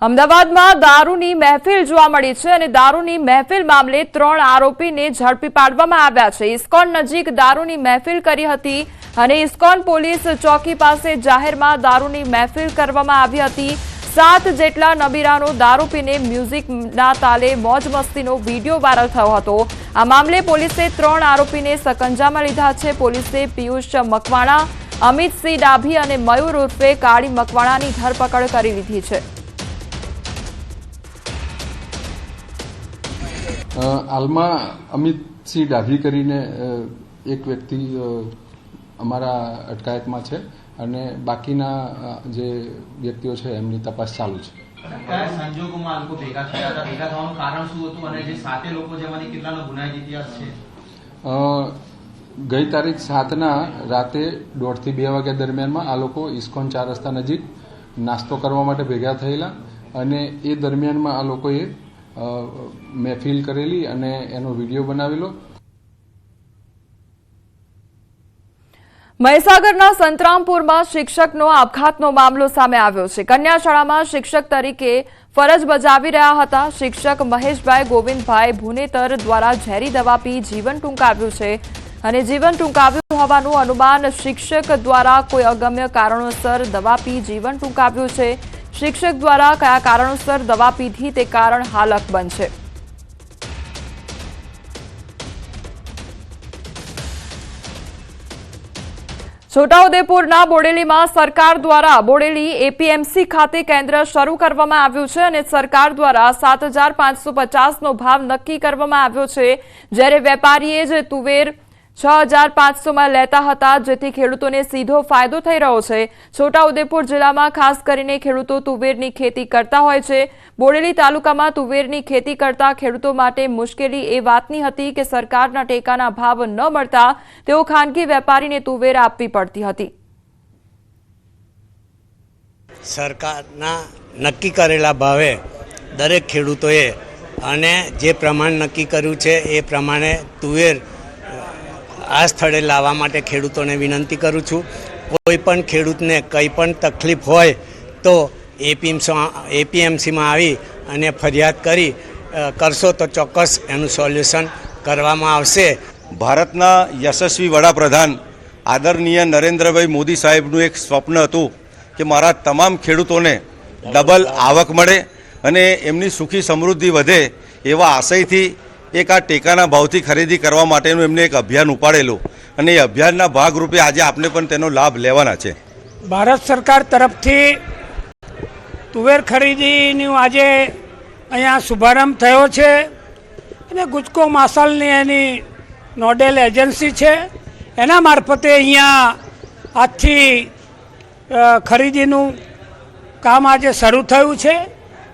અમદાવાદમાં દારૂની મહેફિલ જોવા મળી છે અને દારૂની મહેફિલ મામલે 3 આરોપીને ઝડપી પાડવામાં આવ્યા છે। ઇસ્કોન નજીક દારૂની મહેફિલ કરી હતી અને ઇસ્કોન પોલીસ ચોકી પાસે જાહેરમાં દારૂની મહેફિલ કરવામાં આવી હતી। 7 જેટલા નબીરાનો દારૂ પીને મ્યુઝિકના તાલે મોજ મસ્તીનો વિડીયો વાયરલ થયો હતો। આ મામલે પોલીસે 3 આરોપીને સકંજામાં લીધા છે। પોલીસે પિયુષ મકવાણા, અમિતસિંહ ડાભી અને મયુર ઉર્ફે કાળી મકવાણાની ધરપકડ કરી લીધી છે। હાલમાં અમિતસિંહ ડાભી કરીને એક વ્યક્તિ અમારા અટકાયતમાં છે અને બાકીના જે વ્યક્તિઓ છે એમની તપાસ ચાલુ છે। કયા સંજોગોમાં આ લોકો ભેગા થયા હતા, ભેગા થવાનું કારણ શું હતું અને જે 7 લોકો જેમાંની કેટલાનો ગુનાહિત ઇતિહાસ છે? ગઈ તારીખ 7ના રાતે 1:30 થી 2 વાગ્યા દરમિયાનમાં આ લોકો ઇસ્કોન 4 રસ્તા નજીક નાસ્તો કરવા માટે ભેગા થયેલા અને એ દરમિયાનમાં આ લોકોએ મહેફિલ કરેલી અને એનો વિડીયો બનાવેલો। મહીસાગરના સંતરામપુરમાં શિક્ષકનો આપઘાતનો મામલો સામે આવ્યો છે। કન્યા શાળામાં શિક્ષક તરીકે ફરજ બજાવી રહ્યા હતા શિક્ષક મહેશભાઈ ગોવિંદભાઈ ભુનેતર દ્વારા ઝેરી દવા પી જીવન ટૂંકાવ્યું છે અને જીવન ટૂંકાવ્યું હોવાનું અનુમાન શિક્ષક દ્વારા કોઈ અગમ્ય કારણોસર દવા પી જીવન ટૂંકાવ્યું છે। શિક્ષક દ્વારા કયા કારણોસર દવા પીધી તે કારણ હાલ અકબંધ છે। છોટાઉદેપુરના બોડેલીમાં સરકાર દ્વારા બોડેલી એપીએમસી ખાતે કેન્દ્ર શરૂ કરવામાં આવ્યું છે અને સરકાર દ્વારા 7,550નો ભાવ નક્કી કરવામાં આવ્યો છે, જ્યારે વેપારીએ જ તુવેર 6,500માં લેતા હતા, જેથી ખેડૂતોને સીધો ફાયદો થઈ રહ્યો છે। છોટાઉદેપુર જિલ્લામાં ખાસ કરીને ખેડૂતો તુવેરની ખેતી કરતા હોય છે। બોડેલી તાલુકામાં તુવેરની ખેતી કરતા ખેડૂતો માટે મુશ્કેલી એ વાતની હતી કે સરકારના ટેકાના ભાવ ન મળતા તેઓ ખાનગી વેપારીને તુવેર આપવી પડતી હતી। સરકારના નક્કી કરેલા ભાવે દરેક ખેડૂતોએ અને જે પ્રમાણ નક્કી કર્યું છે એ પ્રમાણે તુવેર આ સ્થળે લાવવા માટે ખેડૂતોને વિનંતી કરું છું। કોઈ પણ ખેડૂતને કંઈ પણ તકલીફ હોય તો એપીએમસીમાં આવી અને ફરિયાદ કરશો તો ચોક્કસ એનું સોલ્યુશન કરવામાં આવશે। ભારતના યશસ્વી વડાપ્રધાન આદરણીય નરેન્દ્રભાઈ મોદી સાહેબનું એક સ્વપ્ન હતું કે મારા તમામ ખેડૂતોને ડબલ આવક મળે અને એમની સુખી સમૃદ્ધિ વધે એવા આશયથી એક આ ટેકાના ભાવથી ખરીદી કરવા માટેનું એમને એક અભિયાન ઉપાડેલું અને એ અભિયાનના ભાગરૂપે આજે આપણે પણ તેનો લાભ લેવાના છે। ભારત સરકાર તરફથી તુવેર ખરીદીનું આજે અહીંયા શુભારંભ થયો છે અને ગુજકો માસલની એની નોડેલ એજન્સી છે, એના મારફતે અહીંયા આજથી ખરીદીનું કામ આજે શરૂ થયું છે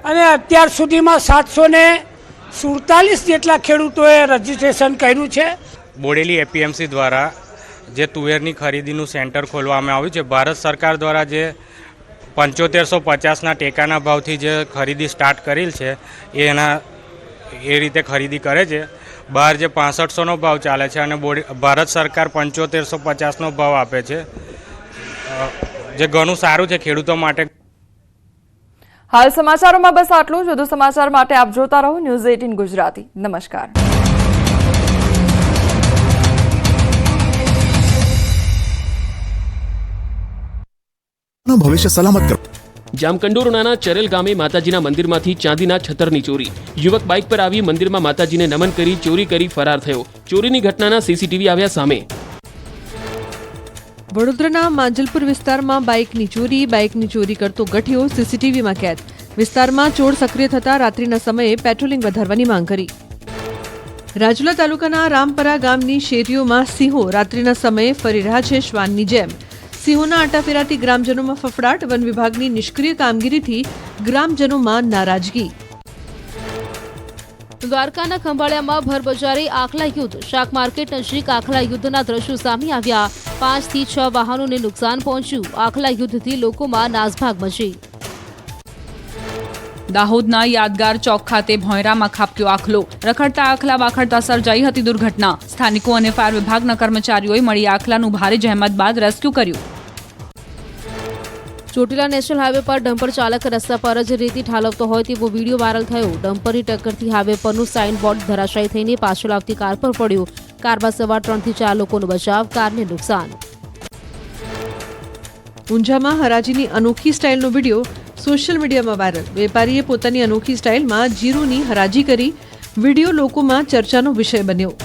અને અત્યાર સુધીમાં 747 જેટલા ખેડૂતોએ રજીસ્ટ્રેશન કર્યું છે। બોડેલી એપીએમસી દ્વારા જે તુવેરની ખરીદીનું સેન્ટર ખોલવામાં આવ્યું છે, ભારત સરકાર દ્વારા જે 7550ના ટેકાના ભાવથી જે ખરીદી સ્ટાર્ટ કરેલ છે એ રીતે ખરીદી કરે છે। બહાર જે 6500નો ભાવ ચાલે છે અને ભારત સરકાર 7550નો ભાવ આપે છે, જે ઘણું સારું છે ખેડૂતો માટે। હાલ સમાચારોમાં બસ આટલું જ। વધુ સમાચાર માટે આપ જોતા રહો ન્યૂઝ 18 ગુજરાતી। નમસ્કાર। ભવિષ્ય સલામત કરો। જામકંડોરણાના ચરેલ ગામે માતાજીના મંદિરમાંથી ચાંદીના છતરની ચોરી। યુવક બાઇક પર આવી મંદિરમાં માતાજીને નમન કરી ચોરી કરી ફરાર થયો। ચોરીની ઘટનાના સીસીટીવી આવ્યા સામે। વડોદરાના માંજલપુર વિસ્તારમાં બાઇકની ચોરી કરતો ગઠિયો સીસીટીવીમાં કેદ। વિસ્તારમાં ચોર સક્રિય થતા રાત્રિના સમયે પેટ્રોલિંગ વધારવાની માંગ કરી। રાજુલા તાલુકાના રામપરા ગામની શેરીઓમાં સિંહો રાત્રિના સમયે ફરી રહ્યા છે શ્વાનની જેમ। સિંહોના આટાફેરાથી ગ્રામજનોમાં ફફડાટ। વન વિભાગની નિષ્ક્રિય કામગીરીથી ગ્રામજનોમાં નારાજગી। દ્વારકાના ખંભાળિયામાં ભરબજારે આખલા યુદ્ધ। શાક માર્કેટ નજીક આખલા યુદ્ધના દ્રશ્યો સામે આવ્યા। 5 થી 6 વાહનોને નુકસાન પહોંચ્યું। આખલા યુદ્ધથી લોકોમાં નાસભાગ મચી। દાહોદના યાદગાર ચોક ખાતે ભોંયરામાં ખાબક્યો આખલો। રખડતા આખલા વાખડતા સર્જાઈ હતી દુર્ઘટના। સ્થાનિકો અને ફાયર વિભાગના કર્મચારીઓએ મળી આખલાનું ભારે જહેમત બાદ રેસ્ક્યુ કર્યું। ચોટીલા નેશનલ હાઈવે પર ડમ્પર ચાલક રસ્તા પર જ રેતી ઠાલવતો હોય તેવો વિડીયો વાયરલ થયો. ડમ્પરની ટક્કરથી હાઈવે પરનું સાઇન બોર્ડ ધરાશાયી થઈને પાછળ આવતી કાર પર પડ્યું. કારમાં સવાર 3 થી 4 લોકોનો બચાવ, કારને નુકસાન. ઊંઝામાં હરાજીની અનોખી સ્ટાઇલનો વિડીયો સોશિયલ મીડિયામાં વાયરલ. વેપારીએ પોતાની અનોખી સ્ટાઇલમાં જીરુની હરાજી કરી. વિડીયો લોકોમાં ચર્ચાનો વિષય બન્યો.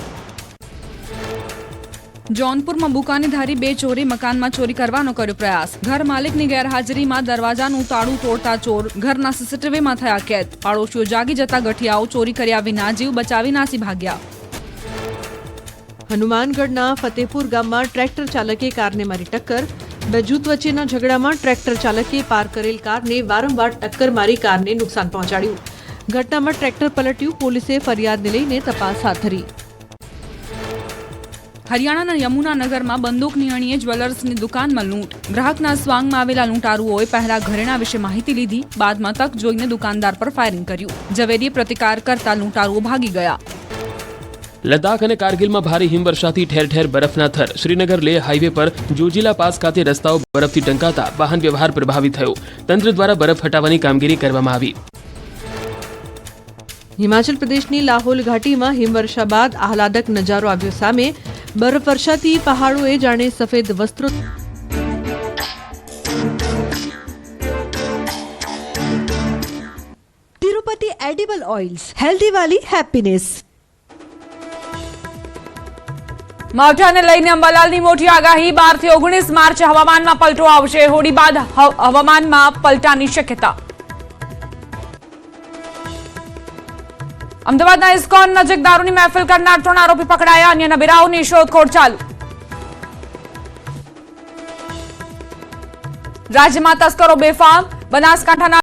જૌનપુરમાં બુકાનીધારી 2 ચોરી મકાનમાં ચોરી કરવાનો કર્યો પ્રયાસ. ઘર માલિકની ગેરહાજરીમાં દરવાજાનું તાળું તોડતા ચોર ઘરના સીસીટીવીમાં થયા કેદ. પાડોશીઓ જાગી જતા ગઠિયાઓ ચોરી કર્યા વિના જીવ બચાવી નાસી ભાગ્યા. હનુમાનગઢના ફતેપુર ગામમાં ટ્રેક્ટર ચાલકે કારને મારી ટક્કર. બે જૂથ વચ્ચેના ઝઘડામાં ટ્રેક્ટર ચાલકે પાર કરેલ કારને વારંવાર ટક્કર મારી કારને નુકસાન પહોંચાડ્યું. ઘટનામાં ટ્રેક્ટર પલટ્યું. પોલીસે ફરિયાદને લઈને તપાસ હાથ ધરી. હરિયાણાના યમુનાનગરમાં બંદૂકની અણીએ જ્વેલર્સની દુકાનમાં લૂંટ. ગ્રાહકના સ્વાંગમાં આવેલા લૂંટારુઓએ પહેલા ઘરેણા વિશે માહિતી લીધી, બાદમાં તક જોઈને દુકાનદાર પર ફાયરિંગ કર્યું. ઝવેરીએ પ્રતિકાર કરતા લૂંટારુઓ ભાગી ગયા. લદ્દાખ અને કારગિલમાં ભારે હિમવર્ષાથી ઠેર ઠેર બરફના થર. શ્રીનગર લેહ હાઈવે પર જોજીલા પાસ ખાતે રસ્તાઓ બરફથી ઢંકાતા વાહન વ્યવહાર પ્રભાવિત થયો. તંત્ર દ્વારા બરફ હટાવવાની કામગીરી કરવામાં આવી. હિમાચલ પ્રદેશની લાહોલ ઘાટીમાં હિમવર્ષા બાદ આહલાદક નજારો આવ્યો સામે. બરફવર્ષાથી પહાડોએ જાણે સફેદ વસ્ત્રો. तिरुपति एडिबल ऑयल्स, हेल्दी वाली हैप्पीनेस. માવઠાને લઈને અંબાલાલની મોટી આગાહી. 12 થી 19 માર્ચે હવામાનમાં પલટો આવશે. હોળી બાદ હવામાનમાં પલટાની શક્યતા. અમદાવાદના ઇસ્કોન નજીક દારૂની મહેફિલ કરનાર 3 આરોપી પકડાયા. અન્યના બિરાઓની શોધખોળ ચાલુ. રાજ્યમાં તસ્કરો બેફામ. બનાસકાંઠાના